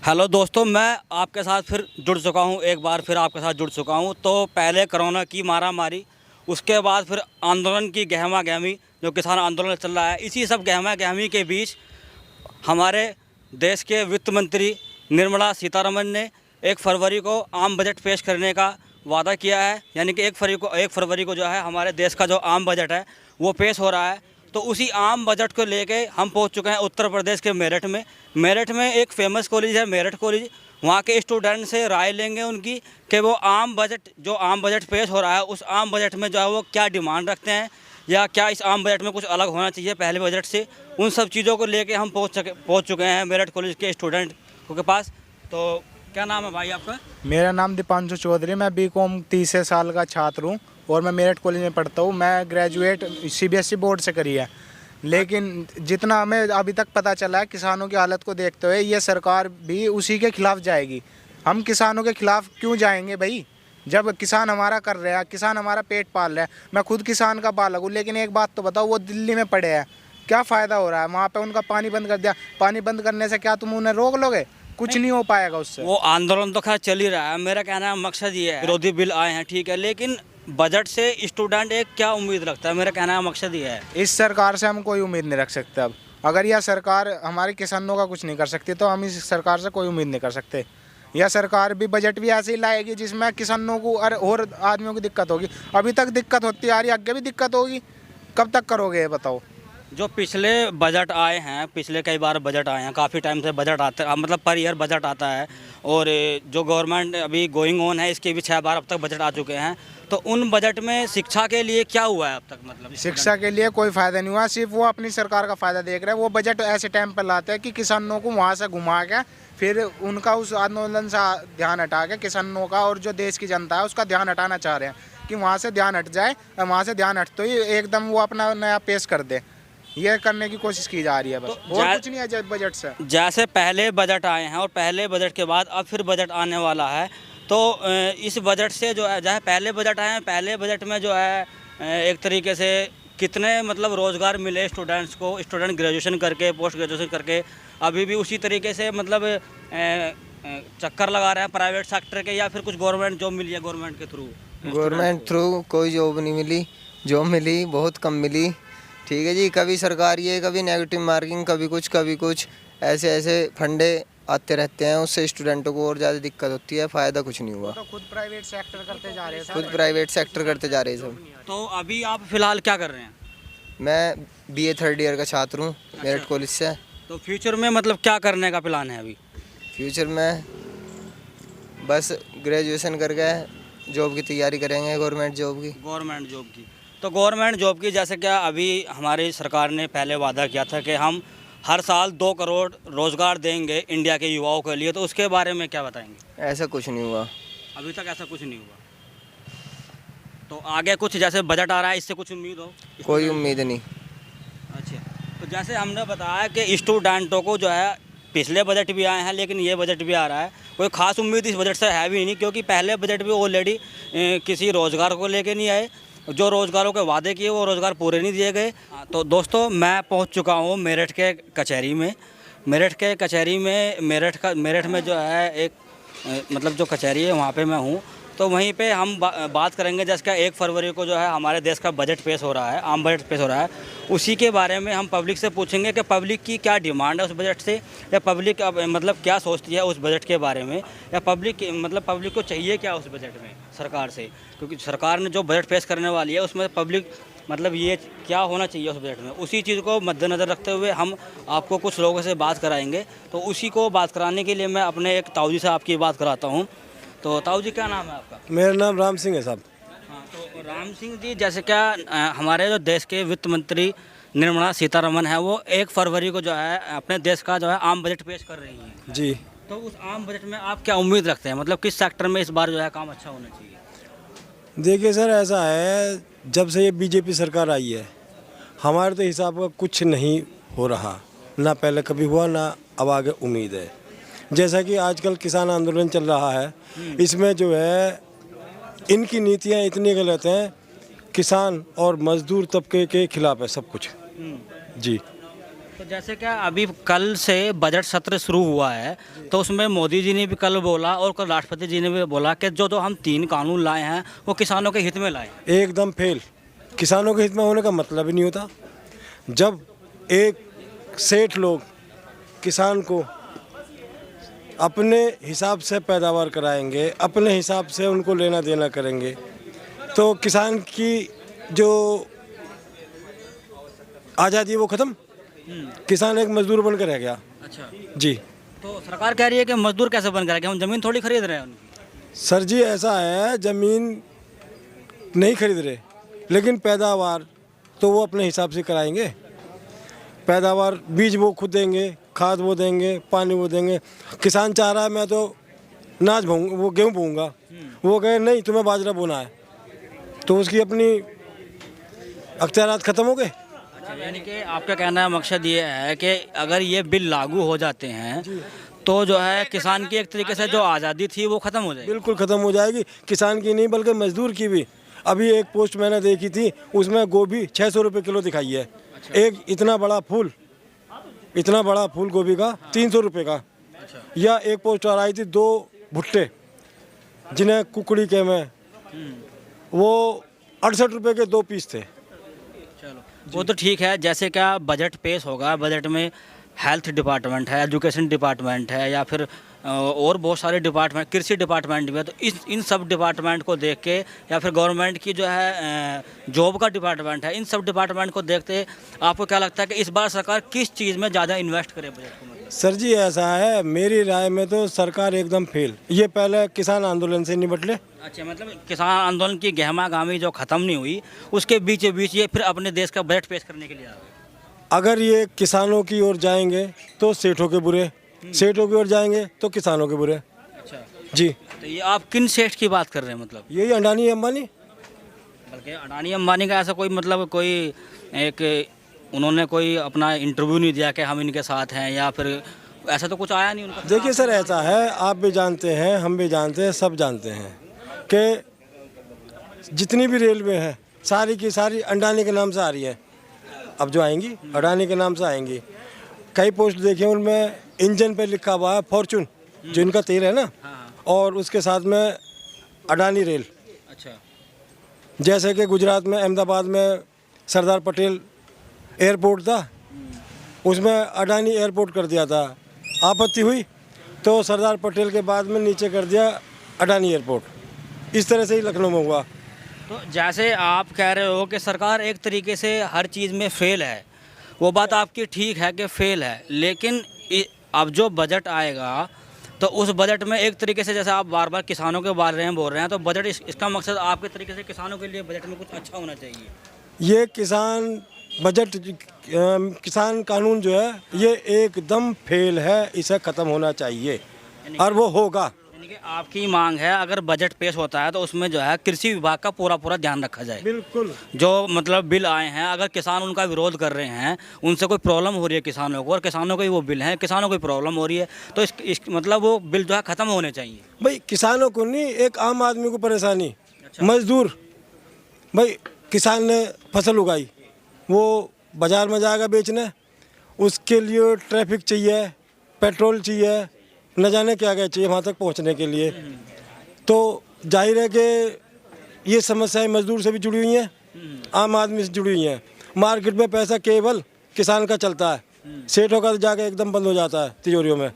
Hello दोस्तों, मैं आपके साथ फिर जुड़ चुका हूँ। एक बार फिर आपके साथ जुड़ चुका हूँ। तो पहले कोरोना की मारामारी, उसके बाद फिर आंदोलन की गहमा गहमी, जो किसान आंदोलन चल रहा है, इसी सब गहमा गहमी के बीच हमारे देश के वित्त मंत्री निर्मला सीतारमण ने 1 फरवरी को आम बजट पेश करने का वादा किया है। यानी कि 1 फरवरी को जो है हमारे देश का जो आम बजट है वो पेश हो रहा है। तो उसी आम बजट को लेके हम पहुंच चुके हैं उत्तर प्रदेश के मेरठ में एक फेमस कॉलेज है, मेरठ कॉलेज। वहाँ के स्टूडेंट से राय लेंगे उनकी कि वो आम बजट पेश हो रहा है, उस आम बजट में जो है वो क्या डिमांड रखते हैं, या क्या इस आम बजट में कुछ अलग होना चाहिए पहले बजट से। उन सब चीज़ों को लेके हम पहुँच चुके हैं मेरठ कॉलेज के स्टूडेंट के पास। तो क्या नाम है भाई आपका? मेरा नाम दीपांशु चौधरी, मैं बीकॉम तीसरे साल का छात्र हूँ और मैं मेरठ कॉलेज में पढ़ता हूँ। मैं ग्रेजुएट सीबीएसई बोर्ड से करी है, लेकिन जितना हमें अभी तक पता चला है, किसानों की हालत को देखते हुए ये सरकार भी उसी के खिलाफ जाएगी। हम किसानों के खिलाफ क्यों जाएंगे भाई, जब किसान हमारा कर रहा है, किसान हमारा पेट पाल रहा है। मैं खुद किसान का बालक हूँ, लेकिन एक बात तो बताओ, वो दिल्ली में पड़े हैं, क्या फ़ायदा हो रहा है? वहाँ पे उनका पानी बंद कर दिया। पानी बंद करने से क्या तुम उन्हें रोक लोगे? कुछ नहीं हो पाएगा उससे। वो आंदोलन तो खैर चल ही रहा है। मेरा कहना है मकसद ये है, विरोधी बिल आए हैं ठीक है, लेकिन बजट से स्टूडेंट एक क्या उम्मीद रखता है? मेरा कहना है मकसद ये है। इस सरकार से हम कोई उम्मीद नहीं रख सकते। अब अगर यह सरकार हमारे किसानों का कुछ नहीं कर सकती, तो हम इस सरकार से कोई उम्मीद नहीं कर सकते। यह सरकार भी बजट भी ऐसे ही लाएगी जिसमें किसानों को और आदमियों की दिक्कत होगी। अभी तक दिक्कत होती आ रही, आगे भी दिक्कत होगी। कब तक करोगे ये बताओ? जो पिछले बजट आए हैं, पिछले कई बार बजट आए हैं, काफ़ी टाइम से बजट आते हैं, मतलब पर ईयर बजट आता है। और जो गवर्नमेंट अभी गोइंग ऑन है, इसके भी 6 बार अब तक बजट आ चुके हैं। तो उन बजट में शिक्षा के लिए क्या हुआ है अब तक? मतलब शिक्षा के लिए कोई फ़ायदा नहीं हुआ, सिर्फ वो अपनी सरकार का फ़ायदा देख रहे हैं। वो बजट ऐसे टाइम पर लाते हैं कि किसानों को वहाँ से घुमा के फिर उनका उस आंदोलन से ध्यान हटा के किसानों का और जो देश की जनता है उसका ध्यान हटाना चाह रहे हैं कि वहाँ से ध्यान हट जाए। और वहाँ से ध्यान हटते ही एकदम वो अपना नया पेश कर दे, ये करने की कोशिश की जा रही है बस। तो और कुछ नहीं है बजट से। जैसे पहले बजट आए हैं और पहले बजट के बाद अब फिर बजट आने वाला है, तो इस बजट से जो है, जहाँ पहले बजट आए हैं, पहले बजट में जो है एक तरीके से कितने मतलब रोज़गार मिले स्टूडेंट्स को? स्टूडेंट ग्रेजुएशन करके, पोस्ट ग्रेजुएशन करके अभी भी उसी तरीके से मतलब चक्कर लगा रहे हैं प्राइवेट सेक्टर के, या फिर कुछ गवर्नमेंट जॉब मिली है गवर्नमेंट के थ्रू? गवर्नमेंट थ्रू कोई जॉब नहीं मिली, जॉब मिली बहुत कम मिली। ठीक है जी, कभी सरकारी है, कभी नेगेटिव मार्किंग, कभी कुछ ऐसे फंडे आते रहते हैं, उससे स्टूडेंटों को और ज़्यादा दिक्कत होती है। फ़ायदा कुछ नहीं हुआ। तो खुद प्राइवेट सेक्टर करते जा रहे हैं, खुद प्राइवेट सेक्टर करते जा रहे हैं सब। तो अभी आप फिलहाल क्या कर रहे हैं? मैं बीए थर्ड ईयर का छात्र हूँ मेरठ कॉलेज से। तो फ्यूचर में मतलब क्या करने का प्लान है अभी? फ्यूचर में बस ग्रेजुएशन करके जॉब की तैयारी करेंगे, गवर्नमेंट जॉब की। तो गवर्नमेंट जॉब की जैसे क्या अभी हमारी सरकार ने पहले वादा किया था कि हम हर साल 2 करोड़ रोज़गार देंगे इंडिया के युवाओं के लिए, तो उसके बारे में क्या बताएंगे? ऐसा कुछ नहीं हुआ अभी तक, ऐसा कुछ नहीं हुआ। तो आगे कुछ जैसे बजट आ रहा है, इससे कुछ उम्मीद हो? कोई उम्मीद नहीं। अच्छा, तो जैसे हमने बताया कि स्टूडेंटों को जो है पिछले बजट भी आए हैं, लेकिन ये बजट भी आ रहा है, कोई ख़ास उम्मीद इस बजट से है भी नहीं, क्योंकि पहले बजट भी ऑलरेडी किसी रोज़गार को लेके नहीं आए। जो रोज़गारों के वादे किए वो रोज़गार पूरे नहीं दिए गए। तो दोस्तों, मैं पहुंच चुका हूं मेरठ के कचहरी में। मेरठ में जो है एक मतलब जो कचहरी है वहाँ पे मैं हूँ। तो वहीं पे हम बात करेंगे, जिसका 1 फरवरी को जो है हमारे देश का बजट पेश हो रहा है, आम बजट पेश हो रहा है। उसी के बारे में हम पब्लिक से पूछेंगे कि पब्लिक की क्या डिमांड है उस बजट से, या पब्लिक मतलब क्या सोचती है उस बजट के बारे में, या पब्लिक को चाहिए क्या उस बजट में सरकार से। क्योंकि सरकार ने जो बजट पेश करने वाली है उसमें पब्लिक मतलब ये क्या होना चाहिए उस बजट में, उसी चीज़ को मद्देनज़र रखते हुए हम आपको कुछ लोगों से बात कराएंगे। तो उसी को बात कराने के लिए मैं अपने एक ताऊ जी से आपकी बात कराता हूँ। तो ताऊ जी, क्या नाम है आपका? मेरा नाम राम सिंह है साहब। हाँ, तो राम सिंह जी, जैसे क्या हमारे जो देश के वित्त मंत्री निर्मला सीतारमण है, वो 1 फरवरी को जो है अपने देश का जो है आम बजट पेश कर रही हैं जी। तो उस आम बजट में आप क्या उम्मीद रखते हैं? मतलब किस सेक्टर में इस बार जो है काम अच्छा होना चाहिए? देखिए सर, ऐसा है, जब से ये बीजेपी सरकार आई है हमारे तो हिसाब का कुछ नहीं हो रहा, ना पहले कभी हुआ, ना अब आगे उम्मीद है। जैसा कि आजकल किसान आंदोलन चल रहा है, इसमें जो है इनकी नीतियाँ इतनी गलत हैं, किसान और मजदूर तबके के खिलाफ है सब कुछ जी। तो जैसे क्या अभी कल से बजट सत्र शुरू हुआ है, तो उसमें मोदी जी ने भी कल बोला और कल राष्ट्रपति जी ने भी बोला कि जो हम 3 कानून लाए हैं वो किसानों के हित में लाए। एकदम फेल। किसानों के हित में होने का मतलब ही नहीं होता। जब एक सेठ लोग किसान को अपने हिसाब से पैदावार कराएंगे, अपने हिसाब से उनको लेना देना करेंगे, तो किसान की जो आज़ादी है वो ख़त्म। किसान एक मजदूर बनकर रह गया। अच्छा जी तो सरकार कह रही है कि मजदूर कैसे बन गया कि हम ज़मीन थोड़ी खरीद रहे हैं उनकी। सर जी, ऐसा है, ज़मीन नहीं खरीद रहे, लेकिन पैदावार तो वो अपने हिसाब से कराएंगे। पैदावार बीज वो खुद देंगे, खाद वो देंगे, पानी वो देंगे। किसान चाह रहा है मैं तो अनाज बोऊंगा, वो गेहूँ बोऊंगा, वो कहे नहीं तुम्हें बाजरा बोना है, तो उसकी अपनी अख्तियारात ख़त्म हो गए। यानी कि आपका कहना है मकसद ये है कि अगर ये बिल लागू हो जाते हैं तो जो है किसान की एक तरीके से जो आज़ादी थी वो ख़त्म हो जाएगी। बिल्कुल ख़त्म हो जाएगी, किसान की नहीं बल्कि मजदूर की भी। अभी एक पोस्ट मैंने देखी थी, उसमें गोभी 600 रुपये किलो दिखाई है। एक इतना बड़ा फूल गोभी का 300 रुपये का। या एक पोस्ट और आई थी 2 भुट्टे जिन्हें कुकड़ी के में, वो 68 रुपये के 2 पीस थे। चलो वो तो ठीक है। जैसे क्या बजट पेश होगा, बजट में हेल्थ डिपार्टमेंट है, एजुकेशन डिपार्टमेंट है, या फिर और बहुत सारे डिपार्टमेंट, कृषि डिपार्टमेंट भी है, तो इन सब डिपार्टमेंट को देख के, या फिर गवर्नमेंट की जो है जॉब का डिपार्टमेंट है, इन सब डिपार्टमेंट को देखते आपको क्या लगता है कि इस बार सरकार किस चीज़ में ज़्यादा इन्वेस्ट करे बजट को? मतलब सर जी, ऐसा है, मेरी राय में तो सरकार एकदम फेल। ये पहले किसान आंदोलन से निपट ले। अच्छा, मतलब किसान आंदोलन की गहमागामी जो ख़त्म नहीं हुई, उसके बीच बीच ये फिर अपने देश का बजट पेश करने के लिए आ गए। अगर ये किसानों की ओर जाएंगे तो सेठों के बुरे, सेठों की ओर जाएंगे तो किसानों के बुरे। अच्छा जी, तो ये आप किन सेठ की बात कर रहे हैं? मतलब यही अडानी अंबानी। बल्कि अडानी अंबानी का ऐसा कोई मतलब कोई एक उन्होंने कोई अपना इंटरव्यू नहीं दिया कि हम इनके साथ हैं, या फिर ऐसा तो कुछ आया नहीं उनका? देखिए सर, ऐसा है, आप भी जानते हैं, हम भी जानते हैं, सब जानते हैं कि जितनी भी रेलवे है सारी की सारी अडानी के नाम से आ रही है। अब जो आएंगी अडानी के नाम से आएंगी। कई पोस्ट देखे उनमें इंजन पे लिखा हुआ है फॉर्चून, जो इनका तेल है ना, और उसके साथ में अडानी रेल। अच्छा, जैसे कि गुजरात में अहमदाबाद में सरदार पटेल एयरपोर्ट था, उसमें अडानी एयरपोर्ट कर दिया था। आपत्ति हुई तो सरदार पटेल के बाद में नीचे कर दिया अडानी एयरपोर्ट। इस तरह से ही लखनऊ में हुआ। तो जैसे आप कह रहे हो कि सरकार एक तरीके से हर चीज़ में फेल है, वो बात आपकी ठीक है कि फेल है, लेकिन अब जो बजट आएगा तो उस बजट में एक तरीके से, जैसे आप बार बार किसानों के बारे में बोल रहे हैं, तो बजट इसका मकसद आपके तरीके से किसानों के लिए बजट में कुछ अच्छा होना चाहिए। ये किसान बजट, किसान कानून जो है ये एकदम फेल है, इसे ख़त्म होना चाहिए और वो होगा। यानी कि आपकी मांग है अगर बजट पेश होता है तो उसमें जो है कृषि विभाग का पूरा ध्यान रखा जाए। बिल्कुल। जो मतलब बिल आए हैं, अगर किसान उनका विरोध कर रहे हैं, उनसे कोई प्रॉब्लम हो रही है किसानों को, और किसानों को ही वो बिल हैं, किसानों को प्रॉब्लम हो रही है, तो इस मतलब वो बिल जो है ख़त्म होने चाहिए। भाई किसानों को नहीं, एक आम आदमी को परेशानी। मजदूर, भाई किसान ने फसल उगाई, वो बाज़ार में जाएगा बेचने, उसके लिए ट्रैफिक चाहिए, पेट्रोल चाहिए, न जाने क्या क्या चाहिए वहाँ तक पहुँचने के लिए। तो जाहिर है कि ये समस्याएं मजदूर से भी जुड़ी हुई हैं, आम आदमी से जुड़ी हुई हैं। मार्केट में पैसा केवल किसान का चलता है, सेठों का तो जाके एकदम बंद हो जाता है तिजोरियों में।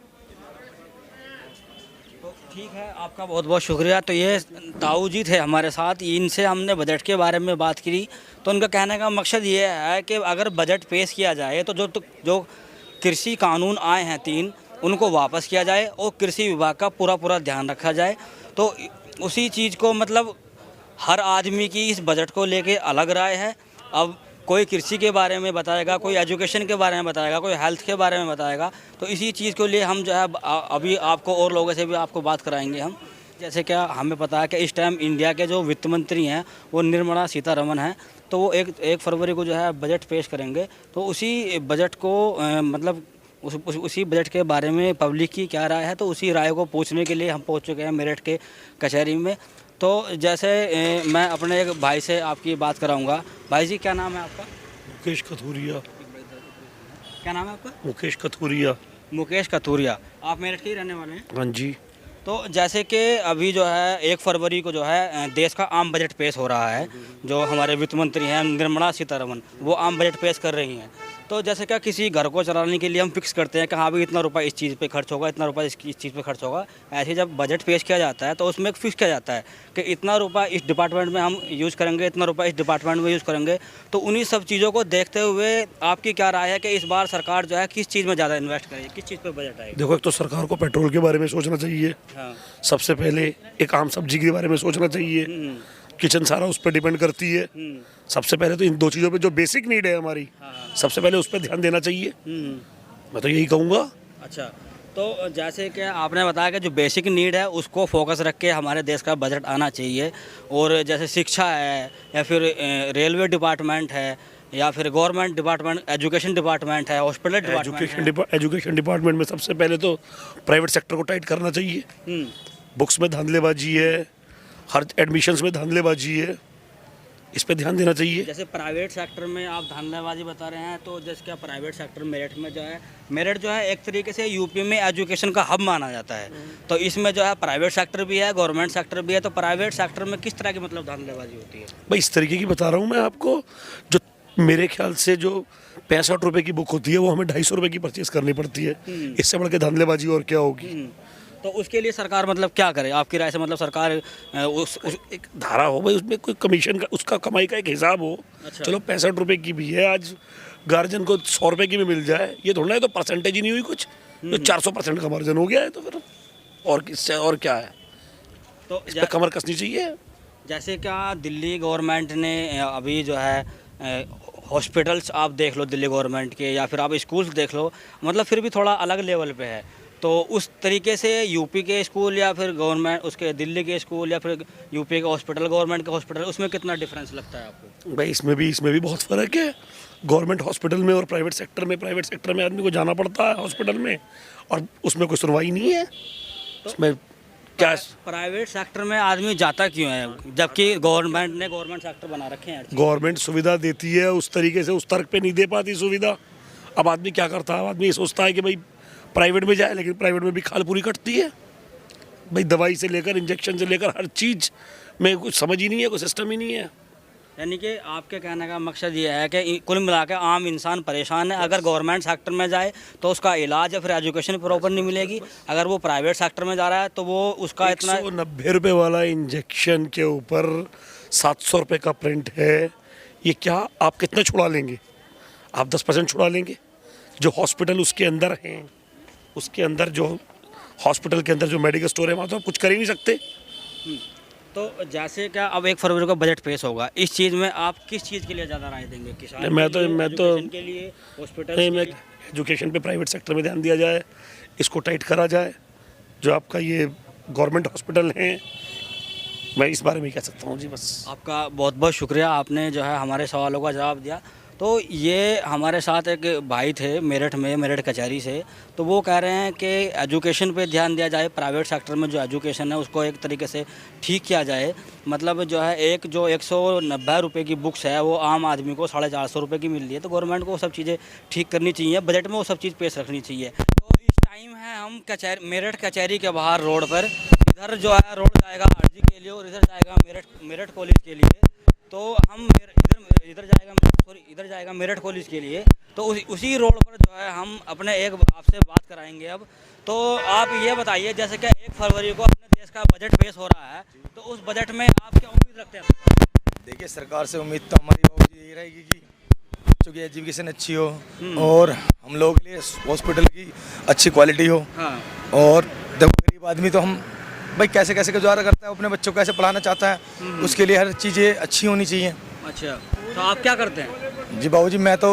तो ठीक है, आपका बहुत बहुत शुक्रिया। तो ये ताऊ जी थे हमारे साथ, इनसे हमने बजट के बारे में बात की। तो उनका कहने का मकसद ये है कि अगर बजट पेश किया जाए तो जो कृषि कानून आए हैं 3, उनको वापस किया जाए और कृषि विभाग का पूरा ध्यान रखा जाए। तो उसी चीज़ को मतलब हर आदमी की इस बजट को लेके अलग राय है। अब कोई कृषि के बारे में बताएगा, कोई एजुकेशन के बारे में बताएगा, कोई हेल्थ के बारे में बताएगा। तो इसी चीज़ के लिए हम जो है अभी आपको और लोगों से भी आपको बात कराएंगे हम। जैसे क्या हमें पता है कि इस टाइम इंडिया के जो वित्त मंत्री हैं वो निर्मला सीतारमण हैं, तो वो 1 फरवरी को जो है बजट पेश करेंगे। तो उसी बजट को मतलब उसी बजट के बारे में पब्लिक की क्या राय है, तो उसी राय को पूछने के लिए हम पहुंच चुके हैं मेरठ के कचहरी में। तो जैसे मैं अपने एक भाई से आपकी बात कराऊंगा। भाई जी, क्या नाम है आपका? मुकेश कथूरिया। क्या नाम है आपका? मुकेश कथूरिया। मुकेश कथूरिया। आप मेरठ के ही रहने वाले हैं? हाँ जी। तो जैसे कि अभी जो है 1 फरवरी को जो है देश का आम बजट पेश हो रहा है, जो हमारे वित्त मंत्री हैं निर्मला सीतारमण, वो आम बजट पेश कर रही हैं। तो जैसे क्या किसी घर को चलाने के लिए हम फिक्स करते हैं कि हाँ भी इतना रुपया इस चीज़ पे खर्च होगा, इतना रुपया इस चीज़ पे खर्च होगा। ऐसे जब बजट पेश किया जाता है तो उसमें एक फिक्स किया जाता है कि इतना रुपया इस डिपार्टमेंट में हम यूज़ करेंगे, इतना रुपया इस डिपार्टमेंट में यूज़ करेंगे। तो उन्हीं सब चीज़ों को देखते हुए आपकी क्या राय है कि इस बार सरकार जो है किस चीज़ में ज़्यादा इन्वेस्ट करेगी, किस चीज़ पर बजट आएगी? देखो, एक तो सरकार को पेट्रोल के बारे में सोचना चाहिए, हाँ। सबसे पहले एक आम सब्जी के बारे में सोचना चाहिए। किचन सारा उस पर डिपेंड करती है। सबसे पहले तो इन 2 चीज़ों पे जो बेसिक नीड है हमारी, सबसे पहले उस पर ध्यान देना चाहिए। मैं तो यही कहूँगा। अच्छा, तो जैसे कि आपने बताया कि जो बेसिक नीड है उसको फोकस रख के हमारे देश का बजट आना चाहिए, और जैसे शिक्षा है या फिर रेलवे डिपार्टमेंट है या फिर गवर्नमेंट डिपार्टमेंट, एजुकेशन डिपार्टमेंट है, हॉस्पिटल डिपार्टमेंट एजुकेशन डिपार्टमेंट में सबसे पहले तो प्राइवेट सेक्टर को टाइट करना चाहिए। बुक्स में धांधलेबाजी है, हर एडमिशन्स में धांधलेबाजी है, इस पे ध्यान देना चाहिए। जैसे प्राइवेट सेक्टर में आप धांधलेबाजी बता रहे हैं, तो जैसे क्या प्राइवेट सेक्टर मेरठ में जो है, मेरठ जो है एक तरीके से यूपी में एजुकेशन का हब माना जाता है। तो इसमें जो है प्राइवेट सेक्टर भी है, गवर्नमेंट सेक्टर भी है। तो प्राइवेट सेक्टर में किस तरह की मतलब धांधलेबाजी होती है? भाई इस तरीके की बता रहा हूँ मैं आपको, जो मेरे ख्याल से जो 65 रुपए की बुक होती है वो हमें 250 रुपए की परचेज करनी पड़ती है। इससे बढ़ के धांधलेबाजी और क्या होगी? तो उसके लिए सरकार मतलब क्या करे आपकी राय से? मतलब सरकार उस एक धारा हो भाई, उसमें कोई कमीशन का, उसका कमाई का एक हिसाब हो। अच्छा। चलो 65 रुपए की भी है, आज गार्जियन को 100 रुपए की भी मिल जाए, ये थोड़ा है तो परसेंटेज ही नहीं हुई कुछ, तो 400% का मार्जिन हो गया है, तो फिर और किससे और क्या है? तो इस पे कमर कसनी चाहिए। जैसे क्या दिल्ली गवर्नमेंट ने अभी जो है हॉस्पिटल्स आप देख लो दिल्ली गवर्नमेंट के, या फिर आप स्कूल्स देख लो, मतलब फिर भी थोड़ा अलग लेवल पे है। तो उस तरीके से यूपी के स्कूल या फिर गवर्नमेंट उसके दिल्ली के स्कूल या फिर यूपी के हॉस्पिटल, गवर्नमेंट के हॉस्पिटल, उसमें कितना डिफरेंस लगता है आपको? भाई इसमें भी बहुत फ़र्क है गवर्नमेंट हॉस्पिटल में और प्राइवेट सेक्टर में। प्राइवेट सेक्टर में आदमी को जाना पड़ता है हॉस्पिटल में, और उसमें कोई सुनवाई नहीं है। उसमें क्या प्राइवेट सेक्टर में आदमी जाता क्यों है, जबकि गवर्नमेंट ने गवर्नमेंट सेक्टर बना रखे हैं? गवर्नमेंट सुविधा देती है उस तरीके से, उस तर्क पे नहीं दे पाती सुविधा। अब आदमी क्या करता है, आदमी ये सोचता है कि भाई प्राइवेट में जाए, लेकिन प्राइवेट में भी खाल पूरी कटती है भाई। दवाई से लेकर इंजेक्शन से लेकर हर चीज़ में कुछ समझ ही नहीं है, कोई सिस्टम ही नहीं है। यानी कि आपके कहने का मकसद ये है कि कुल मिलाकर आम इंसान परेशान है। अगर गवर्नमेंट सेक्टर में जाए तो उसका इलाज या फिर एजुकेशन प्रॉपर नहीं मिलेगी, अगर वो प्राइवेट सेक्टर में जा रहा है तो वो उसका इतना 190 रुपये वाला इंजेक्शन के ऊपर 700 रुपये का प्रिंट है। ये क्या आप कितना छुड़ा लेंगे? आप 10% छुड़ा लेंगे। जो हॉस्पिटल उसके अंदर हैं, उसके अंदर जो हॉस्पिटल के अंदर जो मेडिकल स्टोर है, वहाँ तो आप कुछ कर ही नहीं सकते। तो जैसे क्या अब 1 फरवरी को बजट पेश होगा, इस चीज़ में आप किस चीज़ के लिए ज़्यादा राय देंगे? किसान मैं तो के लिए, हॉस्पिटल नहीं, मैं एजुकेशन पे प्राइवेट सेक्टर में ध्यान दिया जाए, इसको टाइट करा जाए। जो आपका ये गवर्नमेंट हॉस्पिटल हैं, मैं इस बारे में कह सकता हूँ जी बस। आपका बहुत बहुत शुक्रिया, आपने जो है हमारे सवालों का जवाब दिया। तो ये हमारे साथ एक भाई थे मेरठ में, मेरठ कचहरी से, तो वो कह रहे हैं कि एजुकेशन पे ध्यान दिया जाए, प्राइवेट सेक्टर में जो एजुकेशन है उसको एक तरीके से ठीक किया जाए। मतलब जो है एक जो 190 रुपये की बुक्स है वो आम आदमी को 450 रुपये की मिल रही है, तो गवर्नमेंट को वो सब चीज़ें ठीक करनी चाहिए, बजट में वो सब चीज़ पेश रखनी चाहिए। तो इस टाइम है हम मेरठ कचहरी के बाहर रोड पर, इधर जो है रोड जाएगा आरजी के लिए और इधर जाएगा मेरठ कॉलेज के लिए। तो हम इधर जाएगा मेरठ कॉलेज के लिए। तो उसी रोड पर जो है हम अपने एक आपसे बात कराएंगे अब। तो आप ये बताइए, जैसे कि 1 फरवरी को अपने देश का बजट पेश हो रहा है, तो उस बजट में आप क्या उम्मीद रखते हैं? देखिए, सरकार से उम्मीद तो हमारी बहुत यही रहेगी कि बच्चों की एजुकेशन अच्छी हो और हम लोगों के लिए हॉस्पिटल की अच्छी क्वालिटी हो। हाँ। और देखो, गरीब आदमी तो हम भाई कैसे कैसे गुजारा करता है, अपने बच्चों को कैसे पढ़ाना चाहता है, उसके लिए हर चीज़ें अच्छी होनी चाहिए। अच्छा, तो आप क्या करते हैं? जी बाबूजी, मैं तो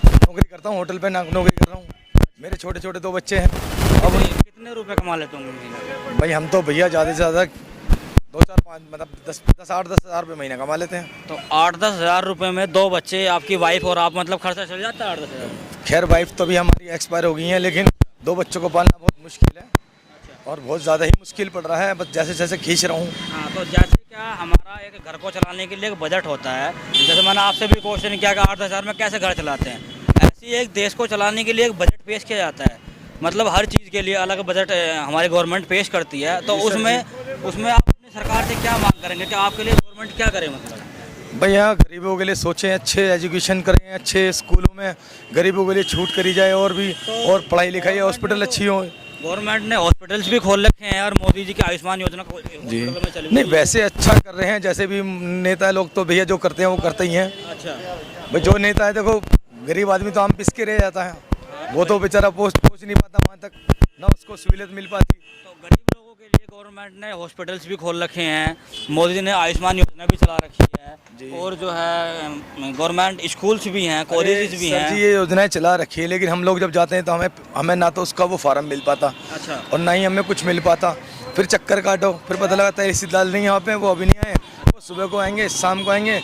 नौकरी करता हूँ, होटल पे नौकरी कर रहा हूँ। मेरे छोटे छोटे 2 बच्चे हैं। अब कितने रुपए कमा लेते होंगे महीने? भाई हम तो भैया ज़्यादा से ज़्यादा 2-4-5 मतलब 10-8-10 हज़ार रुपये महीना कमा लेते हैं। तो 8-10 हज़ार रुपये में 2 बच्चे, आपकी वाइफ और आप, मतलब खर्चा चल जाता है 8-10 हज़ार? खैर वाइफ तो भी हमारी एक्सपायर हो गई हैं, लेकिन 2 बच्चों को पालना बहुत मुश्किल है और बहुत ज़्यादा ही मुश्किल पड़ रहा है। बस जैसे जैसे खींच रहा हूँ। हाँ, तो जैसे क्या हमारा एक घर को चलाने के लिए एक बजट होता है, जैसे मैंने आपसे भी क्वेश्चन किया कि 8-10 हज़ार में कैसे घर चलाते हैं, ऐसे किसी एक देश को चलाने के लिए एक बजट पेश किया जाता है, मतलब हर चीज़ के लिए अलग बजट हमारी गवर्नमेंट पेश करती है। तो उसमें आप अपनी सरकार से क्या मांग करेंगे कि आपके लिए गवर्नमेंट क्या करे? मतलब भैया गरीबों के लिए सोचें, अच्छे एजुकेशन करें, अच्छे स्कूलों में गरीबों के लिए छूट करी जाए, और भी और पढ़ाई लिखाई हॉस्पिटल अच्छी हो। गवर्नमेंट ने हॉस्पिटल्स भी खोल रखे हैं और मोदी जी की आयुष्मान योजना को जी में चली नहीं, हुई है। वैसे अच्छा कर रहे हैं, जैसे भी नेता लोग तो भैया जो करते हैं वो करते ही हैं। अच्छा, भाई जो नेता है देखो, गरीब आदमी तो आम पिस के रह जाता है, वो तो बेचारा पहुँच नहीं पाता वहाँ तक, ना उसको सहूलियत मिल पाती। तो गरीब लोगों के लिए गवर्नमेंट ने हॉस्पिटल्स भी खोल रखे हैं, मोदी जी ने आयुष्मान योजना भी चला रखी है, और जो है गवर्नमेंट स्कूल्स भी हैं, कॉलेजेस भी सर हैं। जी ये योजनाएं चला रखी है, लेकिन हम लोग जब जाते हैं तो हमें ना तो उसका वो फार्म मिल पाता, अच्छा, और ना ही हमें कुछ मिल पाता। फिर चक्कर काटो, फिर पता लगाता है रिश्तेदार नहीं यहाँ पे, वो अभी नहीं आए, वो सुबह को आएंगे, शाम को आएंगे।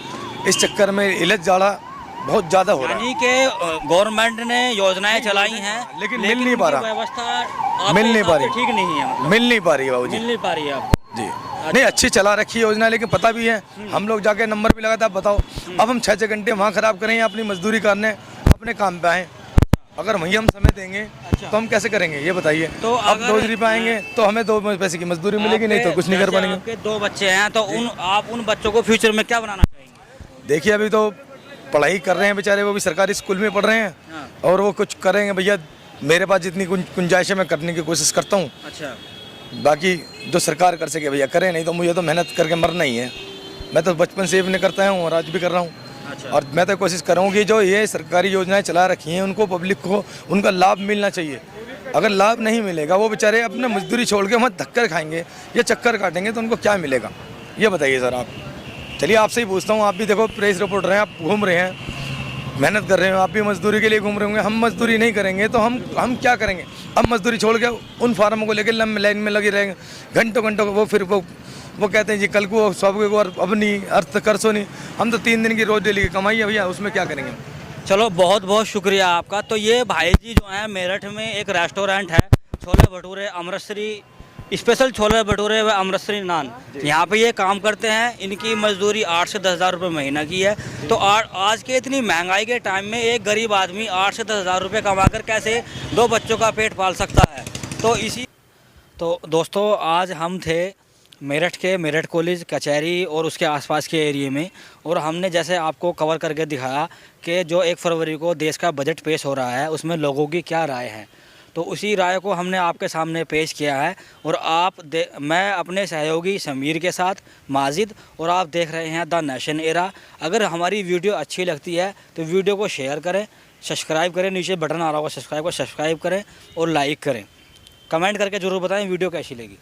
इस चक्कर में इलाज जाड़ा बहुत ज़्यादा हो रहा है। यानी कि गवर्नमेंट ने योजनाएं चलाई हैं, लेकिन मिल नहीं पा रहा। उनकी व्यवस्था मिल नहीं पा रही। ठीक नहीं है, मतलब मिल नहीं पा रही है बाबू जी। मिल नहीं पा रही है आपको। जी नहीं, अच्छी चला रखी है योजना, लेकिन पता भी है, हम लोग जाके नंबर भी लगाता, बताओ अब हम 6 घंटे वहाँ ख़राब करें या अपनी मजदूरी करने अपने काम पे आएँ? अगर वहीं हम समय देंगे तो हम कैसे करेंगे ये बताइए? तो अब 2 पे आएंगे तो हमें 2 पैसे की मजदूरी मिलेगी, नहीं तो कुछ नहीं कर पाएंगे। आपके 2 बच्चे हैं, तो आप उन बच्चों को फ्यूचर में क्या बनाना चाहेंगे? देखिए अभी तो पढ़ाई कर रहे हैं बेचारे, वो भी सरकारी स्कूल में पढ़ रहे हैं, और वो कुछ करेंगे भैया। मेरे पास जितनी गुंजाइश है मैं करने की कोशिश करता हूँ। अच्छा, बाकी जो सरकार कर सके भैया करें, नहीं तो मुझे तो मेहनत करके मरना ही है। मैं तो बचपन से अपने करता हूँ और आज भी कर रहा हूँ। अच्छा। और मैं तो कोशिश कर रहा हूँ कि जो ये सरकारी योजनाएं चला रखी हैं उनको पब्लिक को उनका लाभ मिलना चाहिए। अगर लाभ नहीं मिलेगा, वो बेचारे अपने मजदूरी छोड़ के वहाँ धक्कर खाएंगे या चक्कर काटेंगे, तो उनको क्या मिलेगा ये बताइए सर आप। चलिए आपसे ही पूछता हूँ, आप भी देखो प्रेस रिपोर्टर हैं, आप घूम रहे हैं, मेहनत कर रहे हो, आप भी मजदूरी के लिए घूम रहे होंगे। हम मजदूरी नहीं करेंगे तो हम क्या करेंगे? हम मजदूरी छोड़ के उन फार्मों को लेकर लंबी लाइन में लगे रहेंगे घंटों घंटों। वो कहते हैं जी कल को सब को और अब नहीं अर्थ करसो नहीं। हम तो 3 दिन की रोज डेली की कमाई है भैया, उसमें क्या करेंगे? चलो बहुत बहुत शुक्रिया आपका। तो ये भाई जी जो हैं, मेरठ में एक रेस्टोरेंट है, छोले भटूरे अमृतसरी स्पेशल छोले भटूरे व अमृतसरी नान, यहाँ पे ये काम करते हैं। इनकी मजदूरी 8 से 10 हज़ार रुपये महीना की है। तो आज के इतनी महंगाई के टाइम में एक गरीब आदमी 8 से 10 हज़ार रुपये कमा कर कैसे 2 बच्चों का पेट पाल सकता है? तो दोस्तों आज हम थे मेरठ के मेरठ कॉलेज कचहरी और उसके आसपास के एरिए में, और हमने जैसे आपको कवर करके दिखाया कि जो 1 फरवरी को देश का बजट पेश हो रहा है उसमें लोगों की क्या राय है, तो उसी राय को हमने आपके सामने पेश किया है। और मैं अपने सहयोगी समीर के साथ माजिद, और आप देख रहे हैं द नेशन एरा। अगर हमारी वीडियो अच्छी लगती है तो वीडियो को शेयर करें, सब्सक्राइब करें, नीचे बटन आ रहा होगा सब्सक्राइब को सब्सक्राइब करें और लाइक करें। कमेंट करके ज़रूर बताएं वीडियो कैसी लगी।